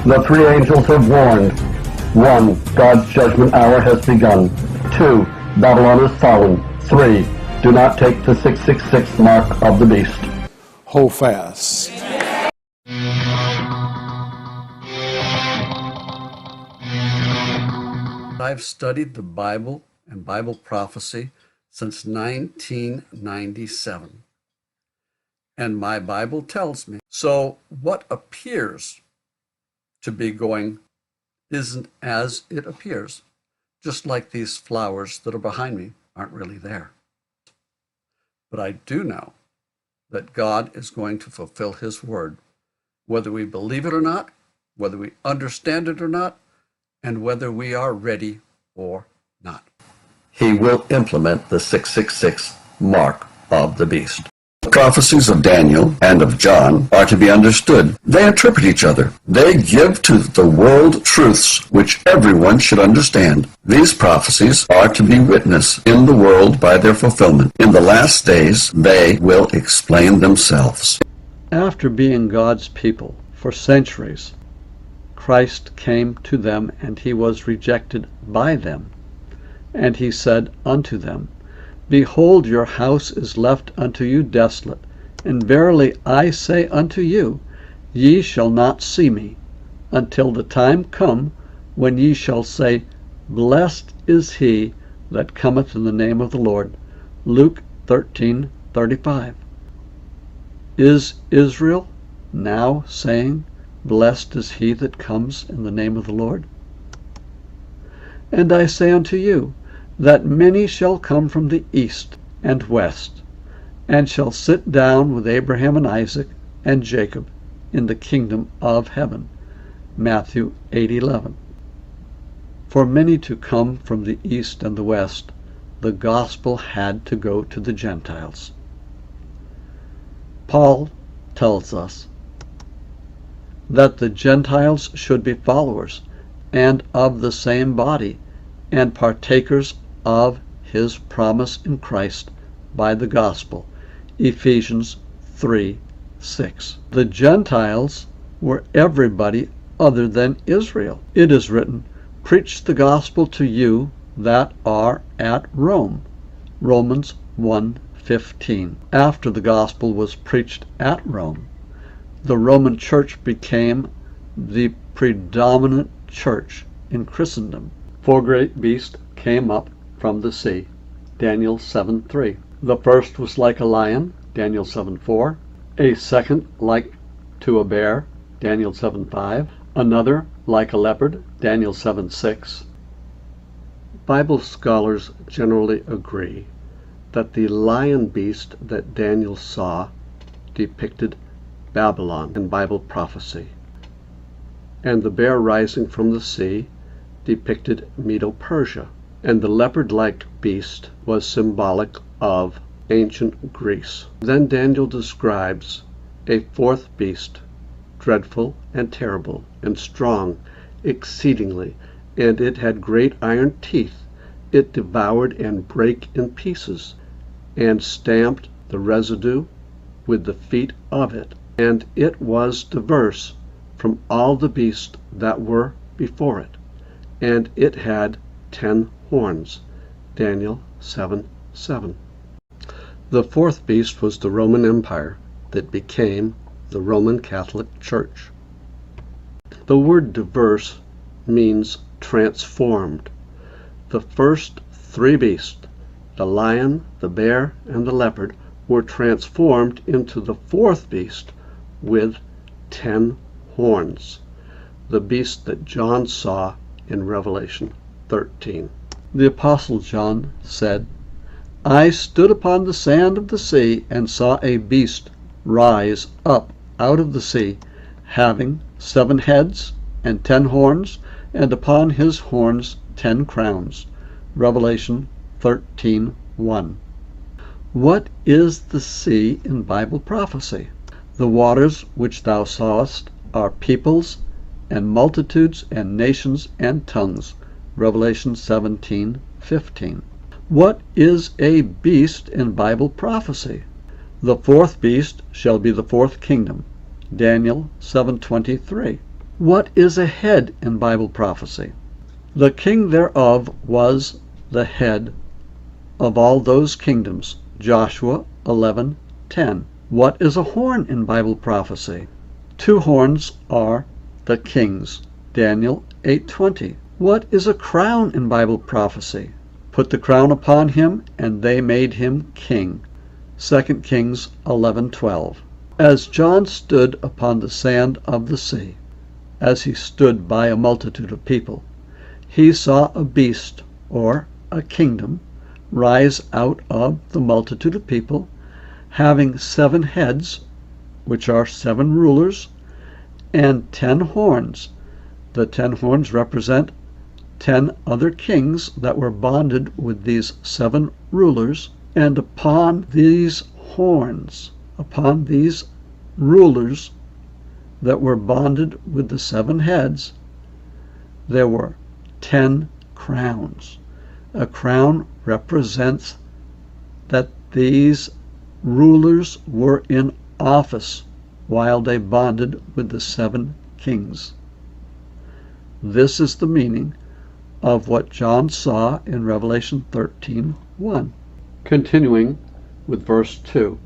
The three angels have warned. 1. God's judgment hour has begun. 2. Babylon is fallen. 3. Do not take the 666 mark of the beast. Hold fast. I've studied the Bible and Bible prophecy since 1997. And my Bible tells me. So what appears to be going isn't as it appears, just like these flowers that are behind me aren't really there. But I do know that God is going to fulfill his word, whether we believe it or not, whether we understand it or not, and whether we are ready or not. He will implement the 666 mark of the beast. The prophecies of Daniel and of John are to be understood. They interpret each other. They give to the world truths which everyone should understand. These prophecies are to be witnessed in the world by their fulfillment. In the last days, they will explain themselves. After being God's people for centuries, Christ came to them, and he was rejected by them. And he said unto them, Behold, your house is left unto you desolate, and verily I say unto you, ye shall not see me, until the time come when ye shall say, Blessed is he that cometh in the name of the Lord. Luke 13:35. Is Israel now saying, Blessed is he that comes in the name of the Lord? And I say unto you, that many shall come from the east and west, and shall sit down with Abraham and Isaac and Jacob in the kingdom of heaven. Matthew 8:11. For many to come from the east and the west, the gospel had to go to the Gentiles. Paul tells us that the Gentiles should be followers and of the same body, and partakers of his promise in Christ by the gospel. Ephesians 3:6. The Gentiles were everybody other than Israel. It is written, Preach the gospel to you that are at Rome. Romans 1:15. After the gospel was preached at Rome, the Roman Church became the predominant church in Christendom. 4 great beasts came up from the sea. Daniel 7:3. The first was like a lion. Daniel 7:4. A second like to a bear. Daniel 7:5. Another like a leopard. Daniel 7:6. Bible scholars generally agree that the lion beast that Daniel saw depicted Babylon in Bible prophecy, and the bear rising from the sea depicted Medo-Persia, and the leopard-like beast was symbolic of ancient Greece. Then Daniel describes a fourth beast, dreadful and terrible and strong exceedingly, and it had great iron teeth. It devoured and brake in pieces, and stamped the residue with the feet of it, and it was diverse from all the beasts that were before it, and it had 10 horns. Daniel 7:7. The fourth beast was the Roman Empire that became the Roman Catholic Church. The word diverse means transformed. The first 3 beasts, the lion, the bear, and the leopard, were transformed into the fourth beast with 10 horns, the beast that John saw in Revelation 13. The Apostle John said, I stood upon the sand of the sea and saw a beast rise up out of the sea, having 7 heads and 10 horns, and upon his horns 10 crowns. Revelation 13:1. What is the sea in Bible prophecy? The waters which thou sawest are peoples and multitudes and nations and tongues. Revelation 17:15. What is a beast in Bible prophecy? The fourth beast shall be the fourth kingdom. Daniel 7:23. What is a head in Bible prophecy? The king thereof was the head of all those kingdoms. Joshua 11:10. What is a horn in Bible prophecy? 2 horns are the kings. Daniel 8:20. What is a crown in Bible prophecy? Put the crown upon him, and they made him king. 2 Kings 11:12. As John stood upon the sand of the sea, as he stood by a multitude of people, he saw a beast, or a kingdom, rise out of the multitude of people, having 7 heads, which are 7 rulers, and 10 horns. The 10 horns represent 10 other kings that were bonded with these 7 rulers, and upon these horns, upon these rulers that were bonded with the 7 heads, there were 10 crowns. A crown represents that these rulers were in office while they bonded with the 7 kings. This is the meaning of what John saw in Revelation 13:1. Continuing with verse 2.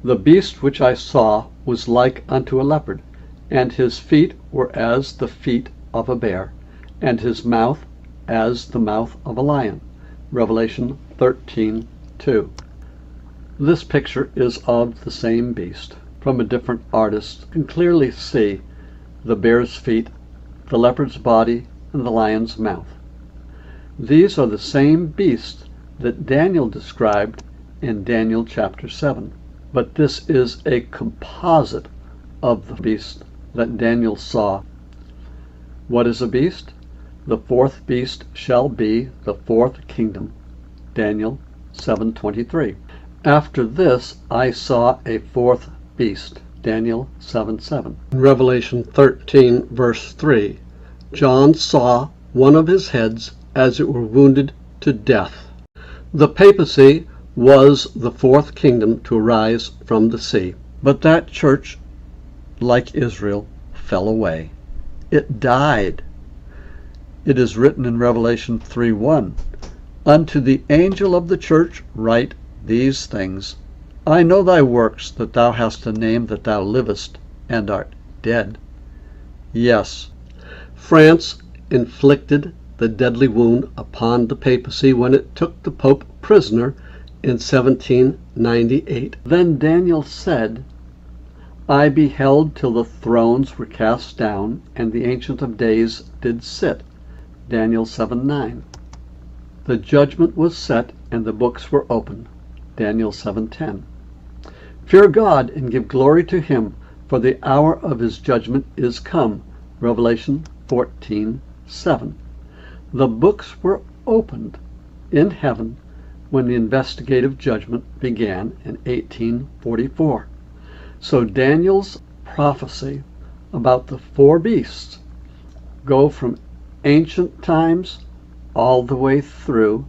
The beast which I saw was like unto a leopard, and his feet were as the feet of a bear, and his mouth as the mouth of a lion. Revelation 13:2. This picture is of the same beast from a different artist. You can clearly see the bear's feet, the leopard's body, and the lion's mouth. These are the same beasts that Daniel described in Daniel chapter 7. But this is a composite of the beast that Daniel saw. What is a beast? The 4th beast shall be the 4th kingdom. Daniel 7:23. After this I saw a 4th beast. Daniel 7:7. In Revelation 13 verse 3, John saw one of his heads as it were wounded to death. The papacy was the 4th kingdom to arise from the sea. But that church, like Israel, fell away. It died. It is written in Revelation 3:1, Unto the angel of the church write these things. I know thy works, that thou hast a name that thou livest, and art dead. Yes, France inflicted the deadly wound upon the papacy when it took the Pope prisoner in 1798. Then Daniel said, I beheld till the thrones were cast down, and the Ancient of Days did sit. Daniel 7:9. The judgment was set, and the books were opened. Daniel 7:10. Fear God, and give glory to him, for the hour of his judgment is come. Revelation 14:7. The books were opened in heaven when the investigative judgment began in 1844. So Daniel's prophecy about the 4 beasts go from ancient times all the way through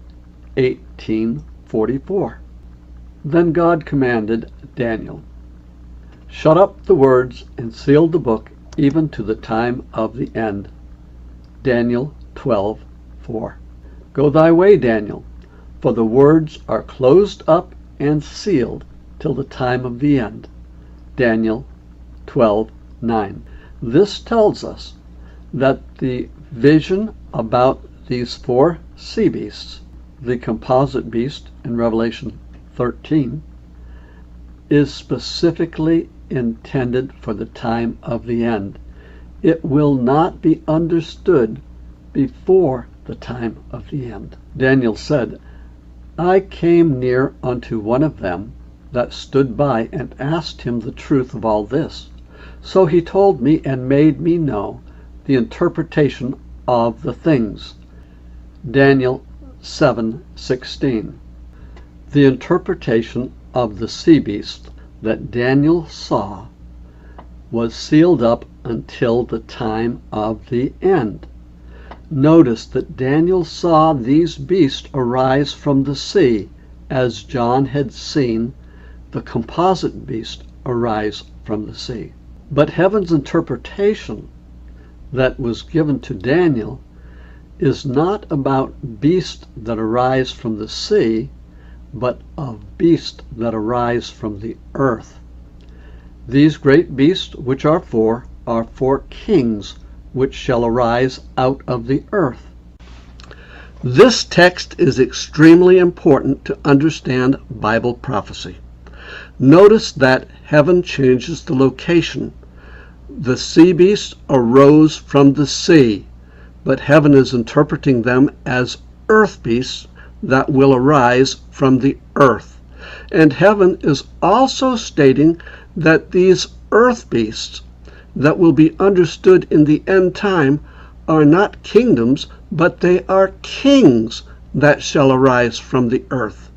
1844. Then God commanded Daniel, Shut up the words and seal the book even to the time of the end. Daniel 12:4. Go thy way, Daniel, for the words are closed up and sealed till the time of the end. Daniel 12:9. This tells us that the vision about these 4 sea beasts, the composite beast in Revelation 13, is specifically intended for the time of the end. It will not be understood before the time of the end. Daniel said, I came near unto one of them that stood by, and asked him the truth of all this. So he told me and made me know the interpretation of the things. Daniel 7:16. The interpretation of the sea beast that Daniel saw was sealed up until the time of the end. Notice that Daniel saw these beasts arise from the sea, as John had seen the composite beast arise from the sea. But heaven's interpretation that was given to Daniel is not about beasts that arise from the sea, but of beasts that arise from the earth. These great beasts which are four kings which shall arise out of the earth. This text is extremely important to understand Bible prophecy. Notice that heaven changes the location. The sea beasts arose from the sea, but heaven is interpreting them as earth beasts that will arise from the earth. And heaven is also stating that these earth beasts that will be understood in the end time are not kingdoms, but they are kings that shall arise from the earth.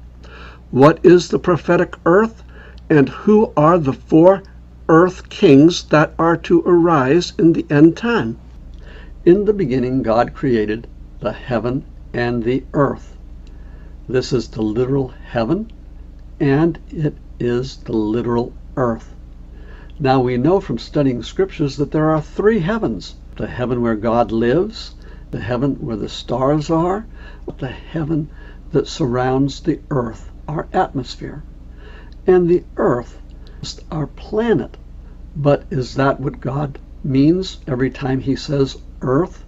What is the prophetic earth, and who are the four earth kings that are to arise in the end time? In the beginning, God created the heaven and the earth. This is the literal heaven, and it is the literal earth. Now we know from studying scriptures that there are three heavens: the heaven where God lives, the heaven where the stars are, the heaven that surrounds the earth, our atmosphere. And the earth is our planet. But is that what God means every time he says earth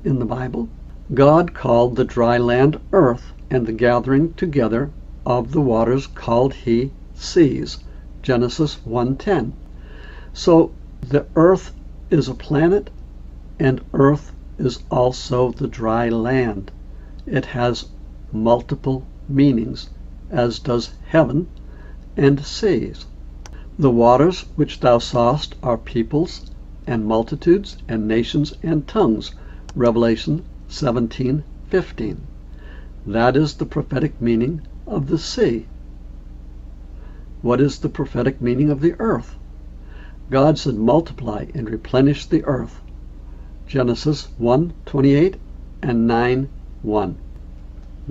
in the Bible? God called the dry land earth, and the gathering together of the waters called he seas. Genesis 1:10. So the earth is a planet, and earth is also the dry land. It has multiple meanings, as does heaven and seas. The waters which thou sawest are peoples and multitudes and nations and tongues. Revelation 17:15. That is the prophetic meaning of the sea. What is the prophetic meaning of the earth? God said, multiply and replenish the earth. Genesis 1:28 and 9:1.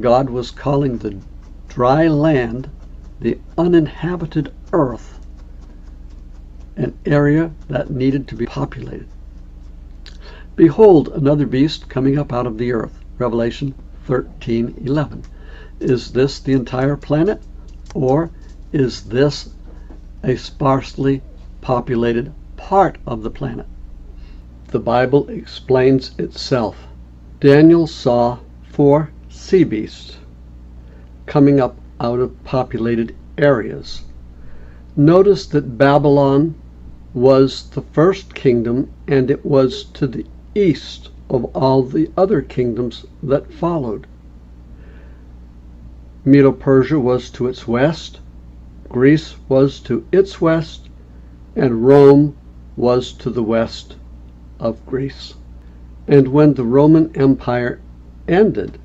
God was calling the dry land, the uninhabited earth, an area that needed to be populated. Behold, another beast coming up out of the earth. Revelation 13:11. Is this the entire planet, or is this a sparsely populated part of the planet? The Bible explains itself. Daniel saw four sea beasts coming up out of populated areas. Notice that Babylon was the first kingdom, and it was to the east of all the other kingdoms that followed. Medo-Persia was to its west, Greece was to its west, and Rome was to the west of Greece. And when the Roman Empire ended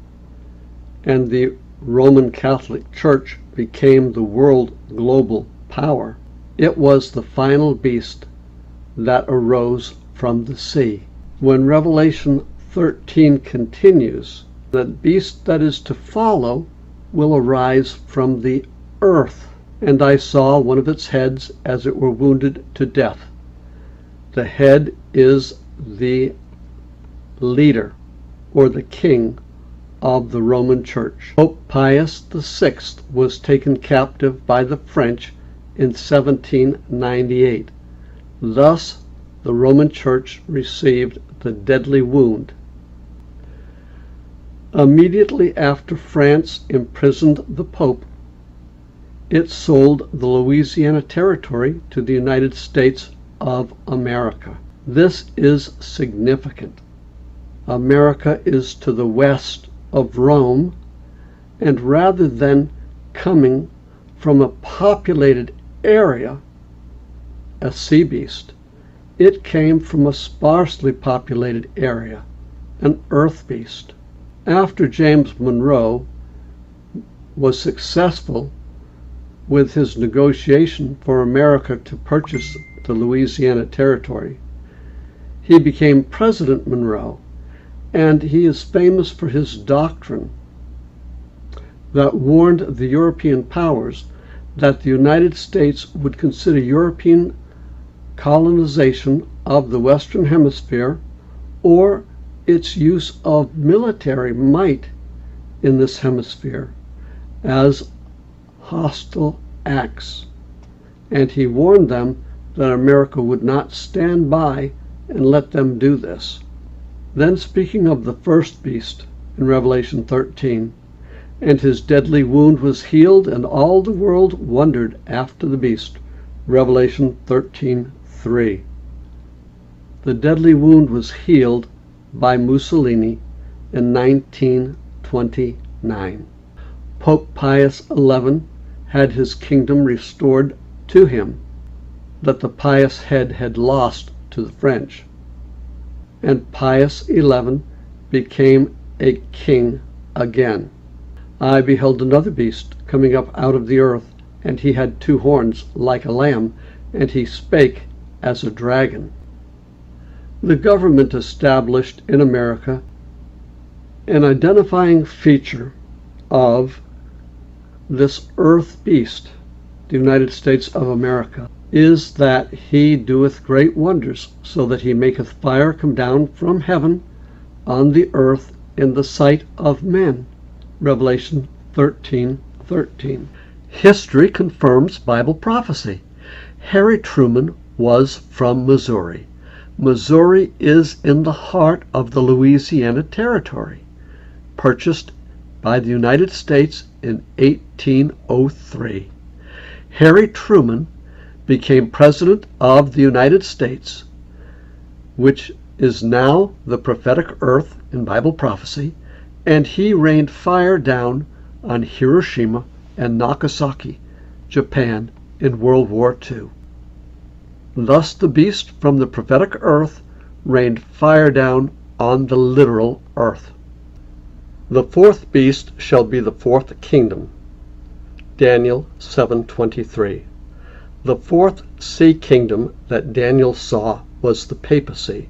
and the Roman Catholic Church became the world global power, it was the final beast that arose from the sea. When Revelation 13 continues, the beast that is to follow will arise from the earth. And I saw one of its heads as it were wounded to death. The head is the leader, or the king, of the Roman Church. Pope Pius VI was taken captive by the French in 1798. Thus, the Roman Church received the deadly wound. Immediately after France imprisoned the Pope, it sold the Louisiana Territory to the United States of America. This is significant. America is to the west of Rome, and rather than coming from a populated area, a sea beast, it came from a sparsely populated area, an earth beast. After James Monroe was successful with his negotiation for America to purchase the Louisiana Territory, he became President Monroe, and he is famous for his doctrine that warned the European powers that the United States would consider European colonization of the Western Hemisphere or its use of military might in this hemisphere as hostile acts, and he warned them that America would not stand by and let them do this. Then, speaking of the first beast in Revelation 13, and his deadly wound was healed, and all the world wondered after the beast. Revelation 13:3. The deadly wound was healed by Mussolini in 1929. Pope Pius XI had his kingdom restored to him that the pious head had lost to the French, and Pius XI became a king again. I beheld another beast coming up out of the earth, and he had 2 horns like a lamb, and he spake as a dragon. The government established in America an identifying feature of this earth beast, the United States of America, is that he doeth great wonders, so that he maketh fire come down from heaven on the earth in the sight of men. Revelation 13:13. History confirms Bible prophecy. Harry Truman was from Missouri. Missouri is in the heart of the Louisiana Territory, purchased by the United States in 1803. Harry Truman became President of the United States, which is now the prophetic earth in Bible prophecy, and he rained fire down on Hiroshima and Nagasaki, Japan, in World War II. Thus the beast from the prophetic earth rained fire down on the literal earth. The 4th beast shall be the 4th kingdom. Daniel 7:23. The 4th sea kingdom that Daniel saw was the papacy,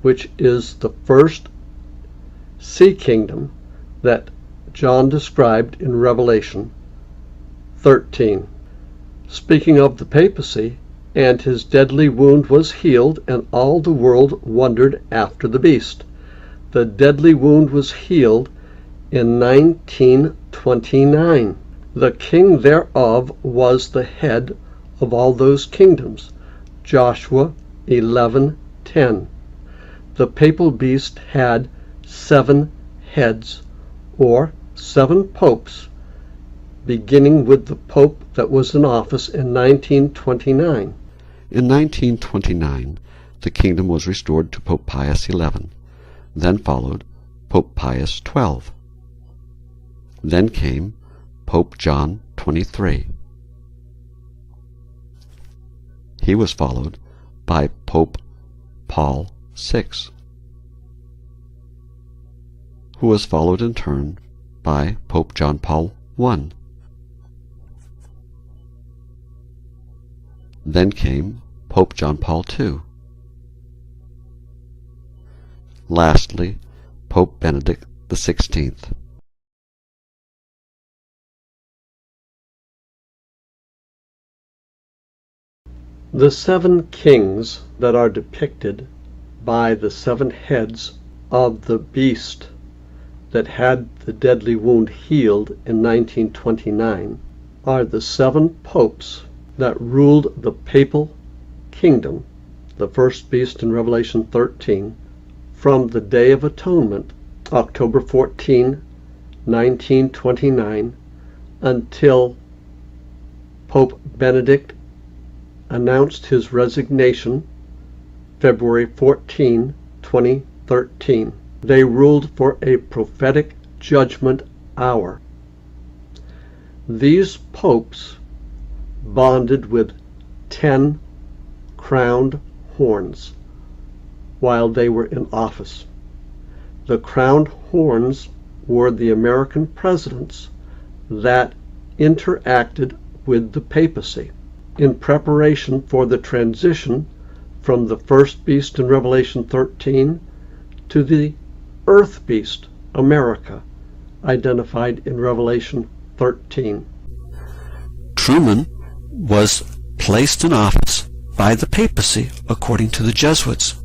which is the first sea kingdom that John described in Revelation 13. Speaking of the papacy, and his deadly wound was healed, and all the world wondered after the beast. The deadly wound was healed in 1929. The king thereof was the head of all those kingdoms. Joshua 11:10. The papal beast had 7 heads, or 7 popes, beginning with the pope that was in office in 1929. In 1929, the kingdom was restored to Pope Pius XI. Then followed Pope Pius XII. Then came Pope John XXIII. He was followed by Pope Paul VI, who was followed in turn by Pope John Paul I. Then came Pope John Paul II. Lastly, Pope Benedict XVI. The 7 kings that are depicted by the 7 heads of the beast that had the deadly wound healed in 1929 are the 7 popes that ruled the papal kingdom, the first beast in Revelation 13, from the Day of Atonement, October 14, 1929, until Pope Benedict announced his resignation February 14, 2013. They ruled for a prophetic judgment hour. These popes bonded with 10 crowned horns while they were in office. The crowned horns were the American presidents that interacted with the papacy in preparation for the transition from the first beast in Revelation 13 to the earth beast, America, identified in Revelation 13. Truman was placed in office by the papacy according to the Jesuits.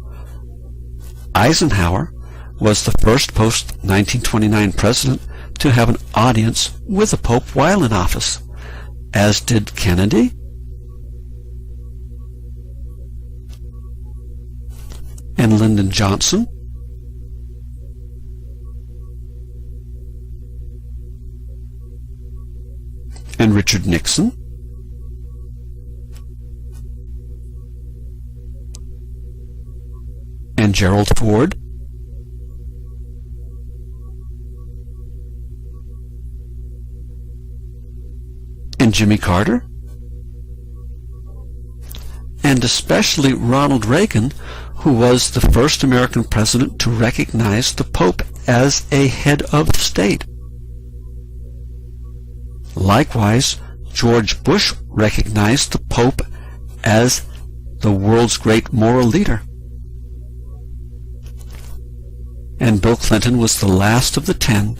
Eisenhower was the first post-1929 president to have an audience with the Pope while in office, as did Kennedy, and Lyndon Johnson, and Richard Nixon, and Gerald Ford, and Jimmy Carter, and especially Ronald Reagan, who was the first American president to recognize the Pope as a head of state. Likewise, George Bush recognized the Pope as the world's great moral leader. And Bill Clinton was the last of the 10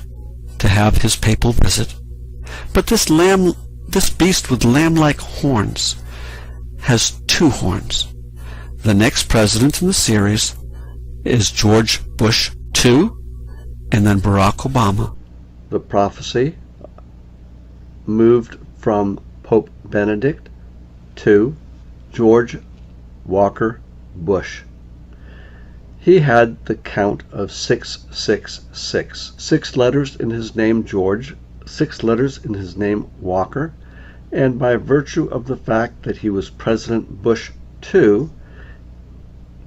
to have his papal visit. But this beast with lamb-like horns has 2 horns. The next president in the series is George Bush II, and then Barack Obama. The prophecy moved from Pope Benedict to George Walker Bush. He had the count of 666. 6 letters in his name George, 6 letters in his name Walker, and by virtue of the fact that he was President Bush II,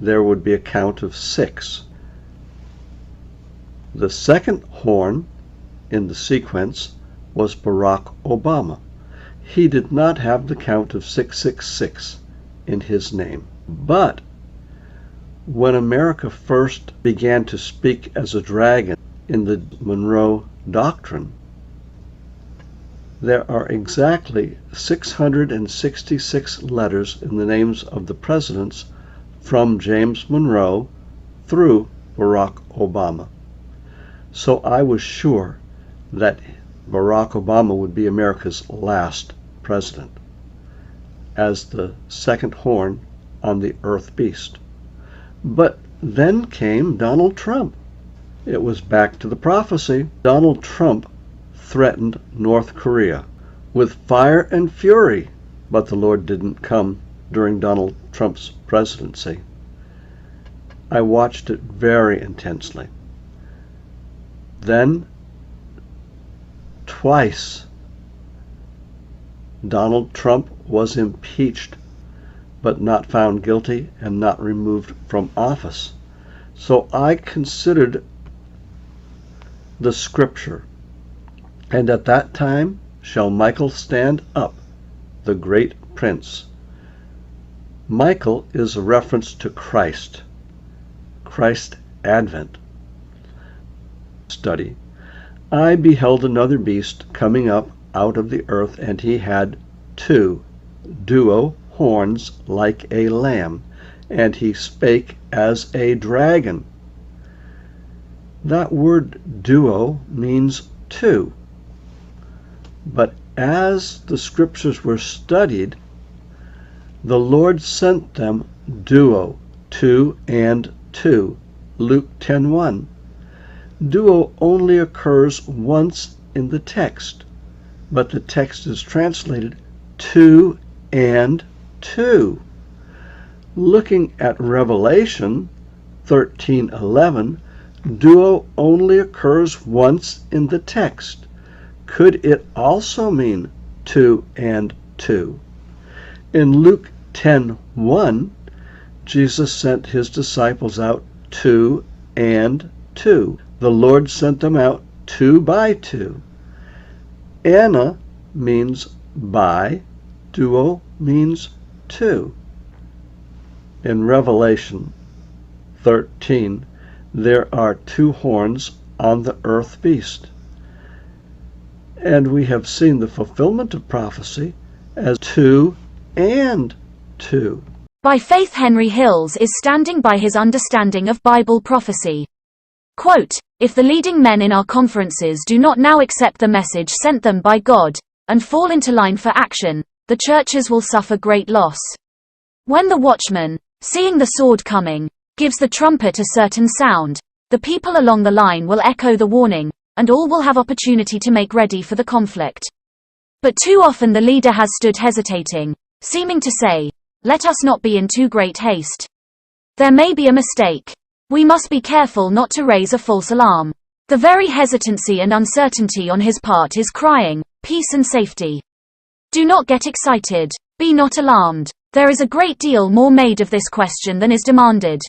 there would be a count of 6. The second horn in the sequence was Barack Obama. He did not have the count of 666 in his name. But when America first began to speak as a dragon in the Monroe Doctrine, there are exactly 666 letters in the names of the presidents from James Monroe through Barack Obama. So I was sure that Barack Obama would be America's last president, as the second horn on the earth beast. But then came Donald Trump. It was back to the prophecy. Donald Trump threatened North Korea with fire and fury, but the Lord didn't come during Donald Trump's presidency. I watched it very intensely. Then, twice, Donald Trump was impeached, but not found guilty and not removed from office. So I considered the scripture, and at that time shall Michael stand up, the great prince. Michael is a reference to Christ's advent. Study. I beheld another beast coming up out of the earth, and he had 2 duo horns like a lamb, and he spake as a dragon. That word duo means 2. But as the scriptures were studied, the Lord sent them duo, 2 and 2. Luke 10:1. Duo only occurs once in the text, but the text is translated 2 and 2. Looking at Revelation 13:11, duo only occurs once in the text. Could it also mean 2 and 2? In Luke 10:1, Jesus sent his disciples out 2 and 2. The Lord sent them out 2 by 2. Anna means by, duo means 2. In Revelation 13, there are 2 horns on the earth beast. And we have seen the fulfillment of prophecy as 2 and 2. By faith, Henry Hills is standing by his understanding of Bible prophecy. Quote, "If the leading men in our conferences do not now accept the message sent them by God, and fall into line for action, the churches will suffer great loss. When the watchman, seeing the sword coming, gives the trumpet a certain sound, the people along the line will echo the warning, and all will have opportunity to make ready for the conflict. But too often the leader has stood hesitating, seeming to say, "Let us not be in too great haste. There may be a mistake. We must be careful not to raise a false alarm." The very hesitancy and uncertainty on his part is crying, "Peace and safety." Do not get excited. Be not alarmed. There is a great deal more made of this question than is demanded.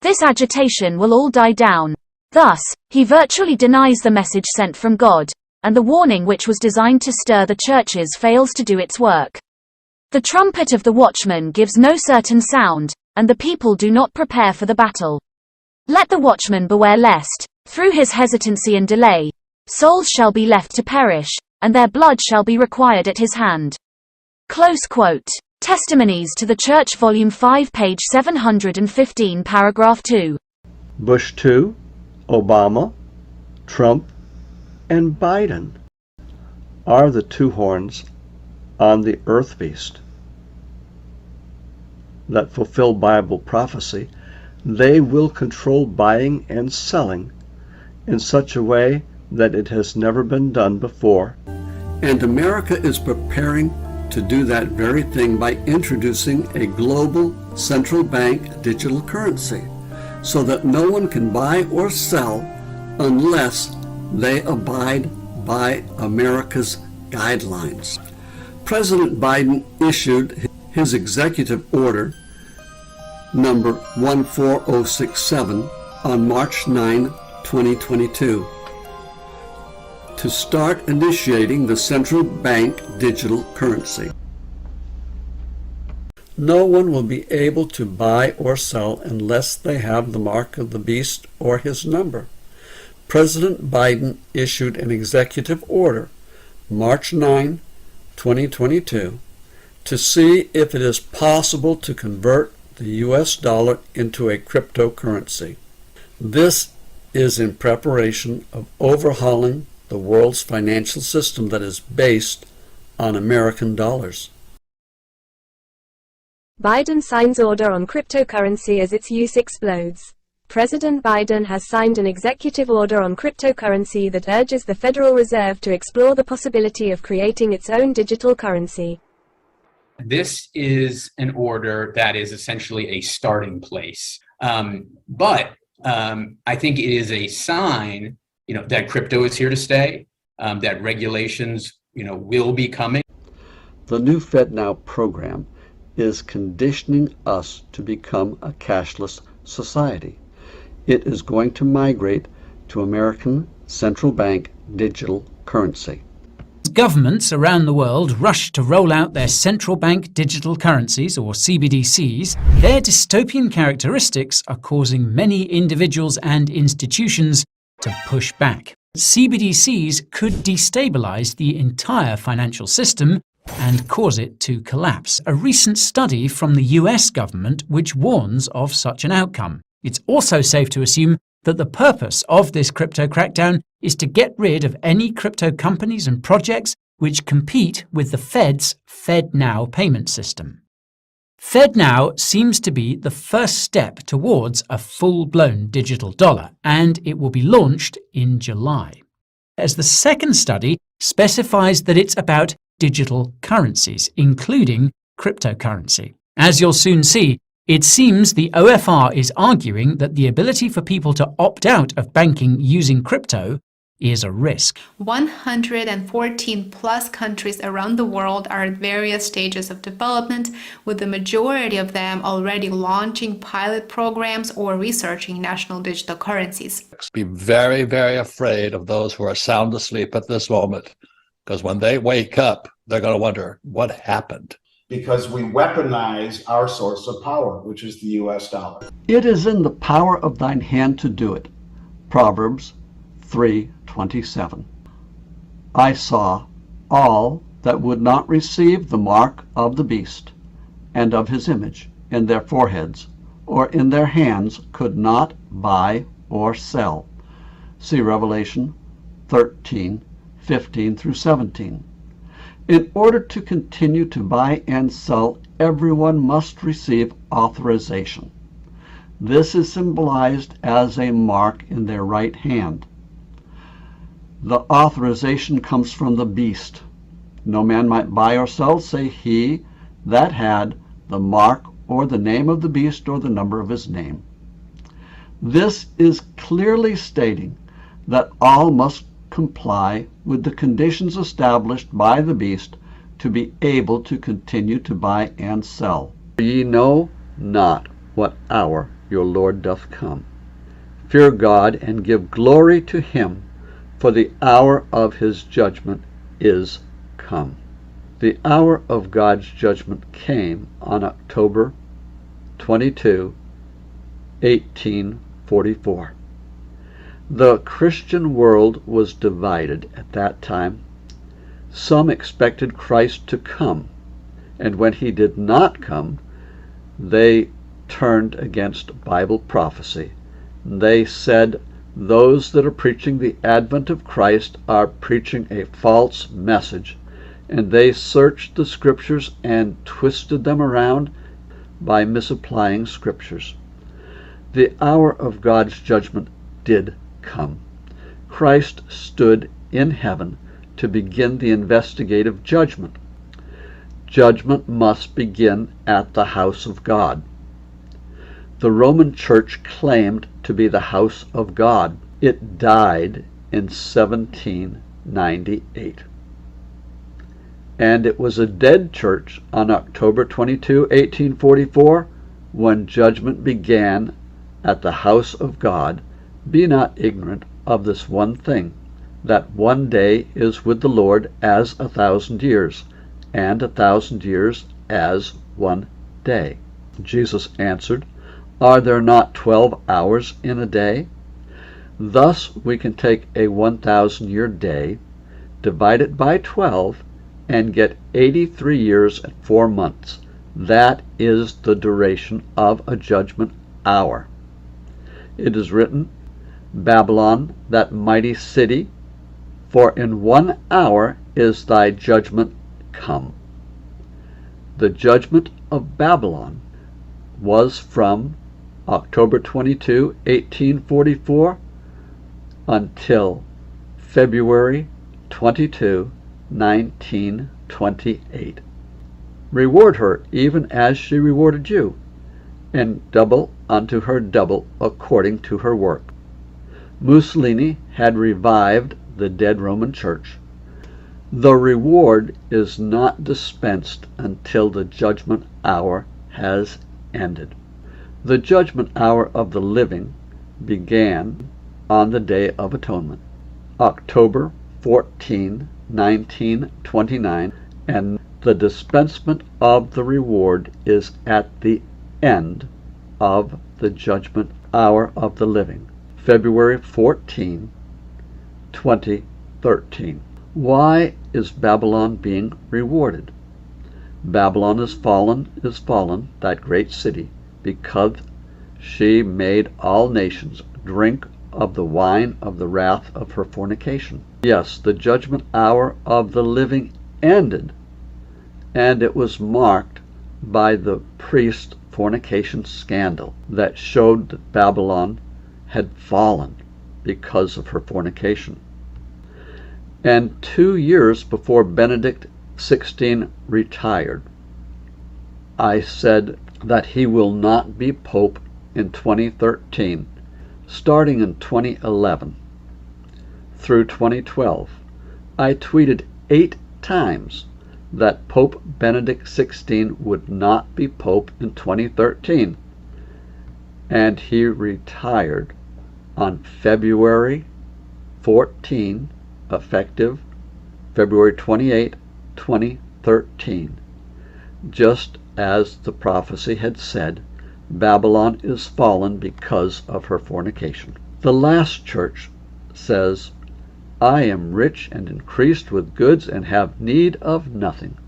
This agitation will all die down. Thus, he virtually denies the message sent from God, and the warning which was designed to stir the churches fails to do its work. The trumpet of the watchman gives no certain sound, and the people do not prepare for the battle. Let the watchman beware lest, through his hesitancy and delay, souls shall be left to perish, and their blood shall be required at his hand. Close quote. Testimonies to the Church, Volume 5, page 715, paragraph 2. Bush 2, Obama, Trump, and Biden are the two horns on the earth beast that fulfill Bible prophecy. They will control buying and selling in such a way that it has never been done before. And America is preparing to do that very thing by introducing a global central bank digital currency so that no one can buy or sell unless they abide by America's guidelines. President Biden issued his executive order number 14067 on March 9, 2022 to start initiating the central bank digital currency. No one will be able to buy or sell unless they have the mark of the beast or his number. President Biden issued an executive order March 9, 2022 to see if it is possible to convert the US dollar into a cryptocurrency. This is in preparation of overhauling the world's financial system that is based on American dollars. Biden signs order on cryptocurrency as its use explodes. President Biden has signed an executive order on cryptocurrency that urges the Federal Reserve to explore the possibility of creating its own digital currency. This is an order that is essentially a starting place. But I think it is a sign, that crypto is here to stay, that regulations, will be coming. The new FedNow program is conditioning us to become a cashless society. It is going to migrate to American central bank digital currency. Governments around the world rush to roll out their central bank digital currencies, or CBDCs. Their dystopian characteristics are causing many individuals and institutions to push back. CBDCs could destabilize the entire financial system and cause it to collapse. A recent study from the US government which warns of such an outcome. It's also safe to assume that the purpose of this crypto crackdown is to get rid of any crypto companies and projects which compete with the Fed's FedNow payment system. FedNow seems to be the first step towards a full-blown digital dollar, and it will be launched in July. As the second study specifies that it's about digital currencies, including cryptocurrency. As you'll soon see, it seems the OFR is arguing that the ability for people to opt out of banking using crypto is a risk. 114 plus countries around the world are at various stages of development, with the majority of them already launching pilot programs or researching national digital currencies. Be very, very afraid of those who are sound asleep at this moment, because when they wake up, they're going to wonder what happened. Because we weaponize our source of power, which is the US dollar. It is in the power of thine hand to do it. Proverbs 3:27. I saw all that would not receive the mark of the beast and of his image in their foreheads or in their hands could not buy or sell. See Revelation 13:15 through 17. In order to continue to buy and sell, everyone must receive authorization. This is symbolized as a mark in their right hand. The authorization comes from the beast. No man might buy or sell, save he that had the mark or the name of the beast or the number of his name. This is clearly stating that all must comply with the conditions established by the beast to be able to continue to buy and sell. Ye know not what hour your Lord doth come. Fear God and give glory to him, for the hour of his judgment is come. The hour of God's judgment came on October 22, 1844. The Christian world was divided at that time. Some expected Christ to come, and when he did not come, they turned against Bible prophecy. They said, those that are preaching the advent of Christ are preaching a false message, and they searched the scriptures and twisted them around by misapplying scriptures. The hour of God's judgment did come. Christ stood in heaven to begin the investigative judgment. Judgment must begin at the house of God. The Roman Church claimed to be the house of God. It died in 1798. And it was a dead church on October 22, 1844, when judgment began at the house of God. Be not ignorant of this one thing, that one day is with the Lord as 1,000 years, and 1,000 years as one day. Jesus answered, Are there not 12 hours in a day? Thus we can take a 1,000-year day, divide it by 12, and get 83 years and 4 months. That is the duration of a judgment hour. It is written, Babylon, that mighty city, for in 1 hour is thy judgment come. The judgment of Babylon was from October 22, 1844 until February 22, 1928. Reward her even as she rewarded you, and double unto her double according to her work. Mussolini had revived the dead Roman Church. The reward is not dispensed until the judgment hour has ended. The judgment hour of the living began on the Day of Atonement, October 14, 1929, and the dispensement of the reward is at the end of the judgment hour of the living, February 14, 2013. Why is Babylon being rewarded? Babylon is fallen, that great city, because she made all nations drink of the wine of the wrath of her fornication. Yes, the judgment hour of the living ended, and it was marked by the priest fornication scandal that showed that Babylon had fallen because of her fornication. And 2 years before Benedict XVI retired, I said that he will not be Pope in 2013, starting in 2011 through 2012. I tweeted 8 times that Pope Benedict XVI would not be Pope in 2013, and he retired on February 14, effective February 28, 2013. Just as the prophecy had said, Babylon is fallen because of her fornication. The last church says, I am rich and increased with goods and have need of nothing,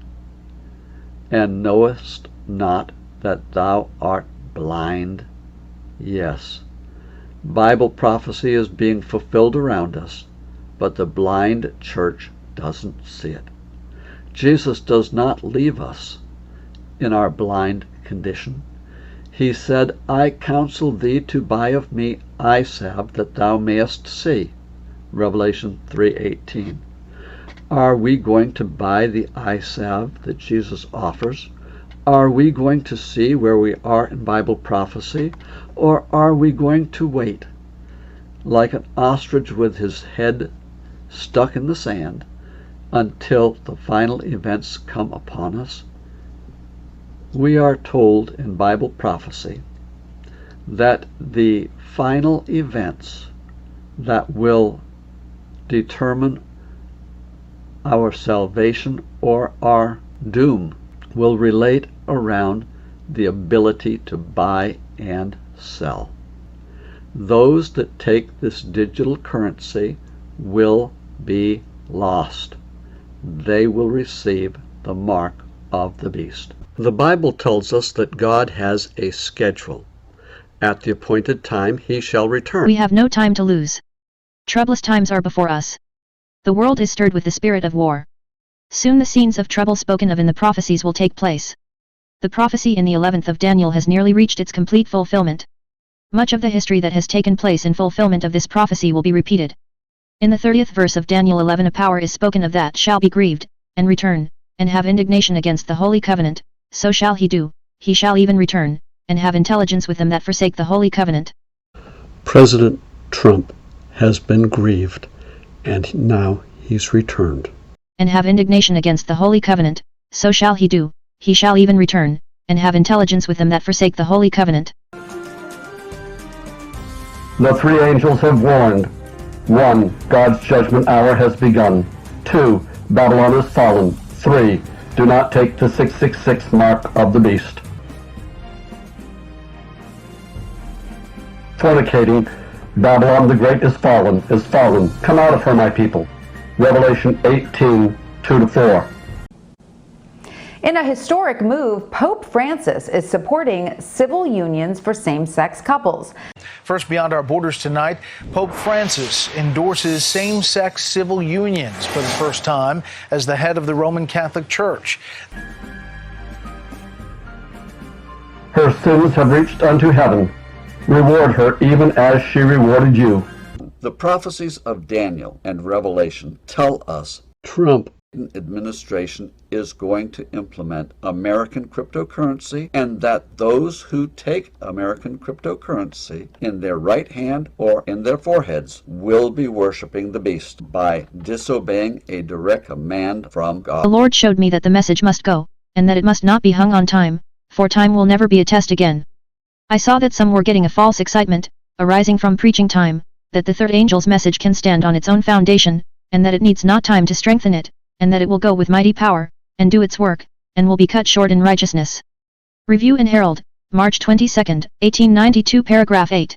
and knowest not that thou art blind. Yes, Bible prophecy is being fulfilled around us, but the blind church doesn't see it. Jesus does not leave us in our blind condition. He said, I counsel thee to buy of me eye salve that thou mayest see. Revelation 3:18. Are we going to buy the eye salve that Jesus offers? Are we going to see where we are in Bible prophecy? Or are we going to wait, like an ostrich with his head stuck in the sand, until the final events come upon us? We are told in Bible prophecy that the final events that will determine our salvation or our doom will relate around the ability to buy and sell. Those that take this digital currency will be lost. They will receive the mark of the beast. The Bible tells us that God has a schedule. At the appointed time he shall return. We have no time to lose. Troublous times are before us. The world is stirred with the spirit of war. Soon the scenes of trouble spoken of in the prophecies will take place. The prophecy in the 11th of Daniel has nearly reached its complete fulfillment. Much of the history that has taken place in fulfillment of this prophecy will be repeated. In the 30th verse of Daniel 11 a power is spoken of that shall be grieved, and return, and have indignation against the holy covenant, so shall he do, he shall even return, and have intelligence with them that forsake the holy covenant. President Trump has been grieved, and now he's returned. And have indignation against the holy covenant, so shall he do, he shall even return, and have intelligence with them that forsake the holy covenant. The three angels have warned. 1. God's judgment hour has begun. 2. Babylon is fallen. 3. Do not take the 666 mark of the beast. Fornicating, Babylon the Great is fallen, is fallen. Come out of her, my people. Revelation 18, 2-4. In a historic move, Pope Francis is supporting civil unions for same-sex couples. First, beyond our borders tonight, Pope Francis endorses same-sex civil unions for the first time as the head of the Roman Catholic Church. Her sins have reached unto heaven. Reward her even as she rewarded you. The prophecies of Daniel and Revelation tell us Trump administration is going to implement American cryptocurrency, and that those who take American cryptocurrency in their right hand or in their foreheads will be worshiping the beast by disobeying a direct command from God. The Lord showed me that the message must go, and that it must not be hung on time, for time will never be a test again. I saw that some were getting a false excitement, arising from preaching time, that the third angel's message can stand on its own foundation, and that it needs not time to strengthen it, and that it will go with mighty power, and do its work, and will be cut short in righteousness. Review and Herald, March 22, 1892, paragraph 8.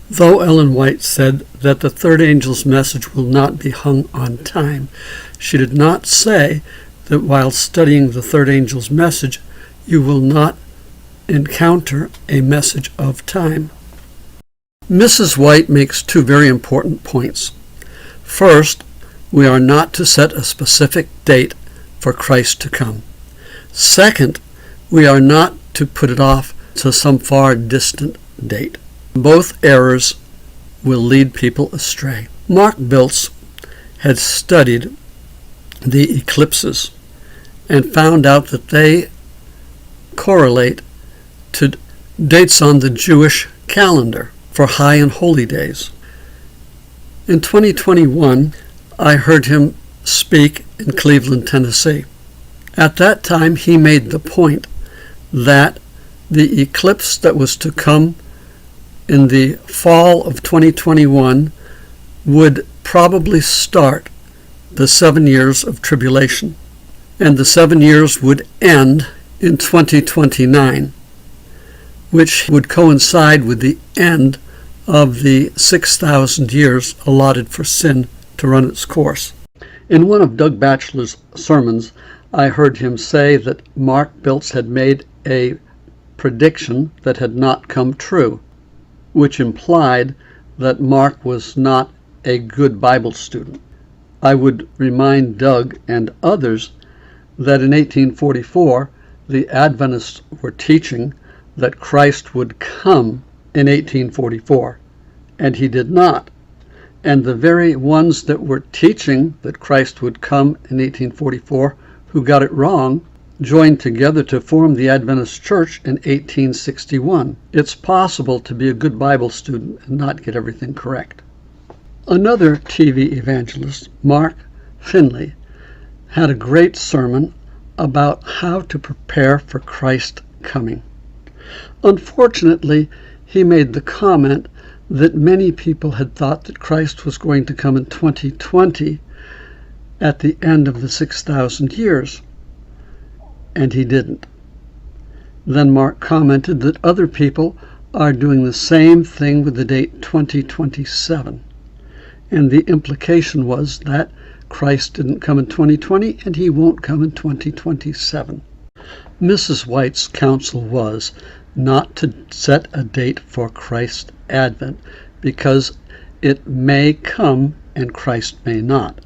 Though Ellen White said that the third angel's message will not be hung on time, she did not say that while studying the third angel's message, you will not encounter a message of time. Mrs. White makes two very important points. First, we are not to set a specific date for Christ to come. Second, we are not to put it off to some far distant date. Both errors will lead people astray. Mark Biltz had studied the eclipses and found out that they correlate to dates on the Jewish calendar for high and holy days. In 2021, I heard him speak in Cleveland, Tennessee. At that time, he made the point that the eclipse that was to come in the fall of 2021 would probably start the 7 years of tribulation, and the 7 years would end in 2029, which would coincide with the end of the 6,000 years allotted for sin to run its course. In one of Doug Batchelor's sermons, I heard him say that Mark Biltz had made a prediction that had not come true, which implied that Mark was not a good Bible student. I would remind Doug and others that in 1844, the Adventists were teaching that Christ would come in 1844, and he did not. And the very ones that were teaching that Christ would come in 1844, who got it wrong, joined together to form the Adventist Church in 1861. It's possible to be a good Bible student and not get everything correct. Another TV evangelist, Mark Finley, had a great sermon about how to prepare for Christ's coming. Unfortunately, he made the comment that many people had thought that Christ was going to come in 2020 at the end of the 6,000 years, and he didn't. Then Mark commented that other people are doing the same thing with the date 2027, and the implication was that Christ didn't come in 2020 and he won't come in 2027. Mrs. White's counsel was not to set a date for Christ's advent because it may come and Christ may not.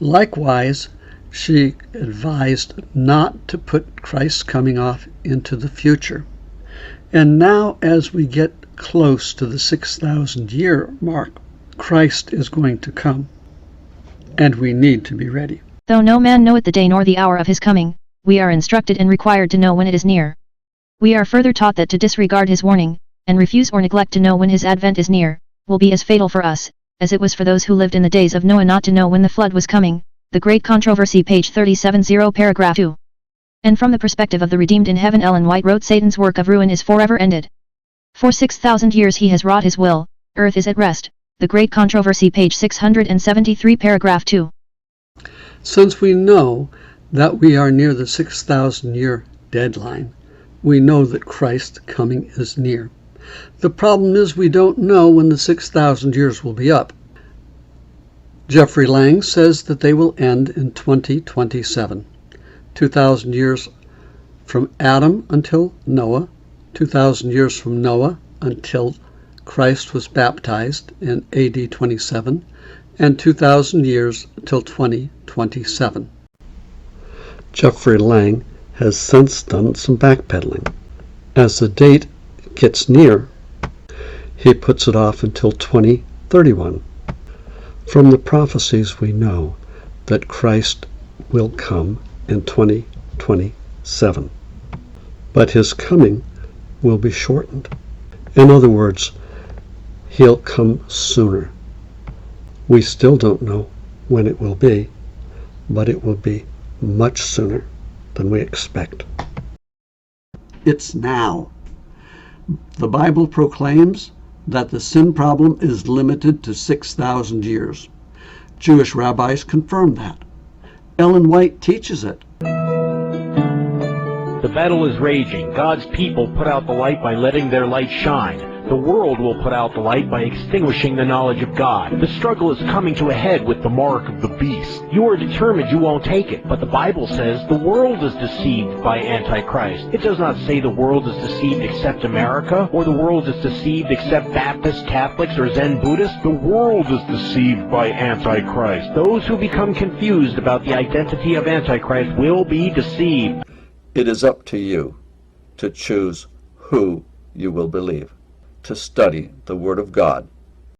Likewise, she advised not to put Christ's coming off into the future. And now, as we get close to the 6,000 year mark, Christ is going to come, and we need to be ready. Though no man knoweth the day nor the hour of his coming, we are instructed and required to know when it is near. We are further taught that to disregard his warning, and refuse or neglect to know when his advent is near, will be as fatal for us, as it was for those who lived in the days of Noah not to know when the flood was coming. The Great Controversy, page 37, paragraph 2. And from the perspective of the redeemed in heaven, Ellen White wrote, Satan's work of ruin is forever ended. For 6,000 years he has wrought his will, earth is at rest. The Great Controversy, page 673, paragraph 2. Since we know that we are near the 6,000 year deadline, we know that Christ's coming is near. The problem is we don't know when the 6,000 years will be up. Jeffrey Lang says that they will end in 2027. 2,000 years from Adam until Noah, 2,000 years from Noah until Christ was baptized in AD 27, and 2,000 years till 2027. Jeffrey Lang has since done some backpedaling. As the date gets near, he puts it off until 2031. From the prophecies we know that Christ will come in 2027, but his coming will be shortened. In other words, he'll come sooner. We still don't know when it will be, but it will be much sooner than we expect. It's now. The Bible proclaims that the sin problem is limited to 6,000 years. Jewish rabbis confirm that. Ellen White teaches it. The battle is raging. God's people put out the light by letting their light shine. The world will put out the light by extinguishing the knowledge of God. The struggle is coming to a head with the mark of the beast. You are determined you won't take it, but the Bible says the world is deceived by Antichrist. It does not say the world is deceived except America, or the world is deceived except Baptists, Catholics, or Zen Buddhists. The world is deceived by Antichrist. Those who become confused about the identity of Antichrist will be deceived. It is up to you to choose who you will believe, to study the Word of God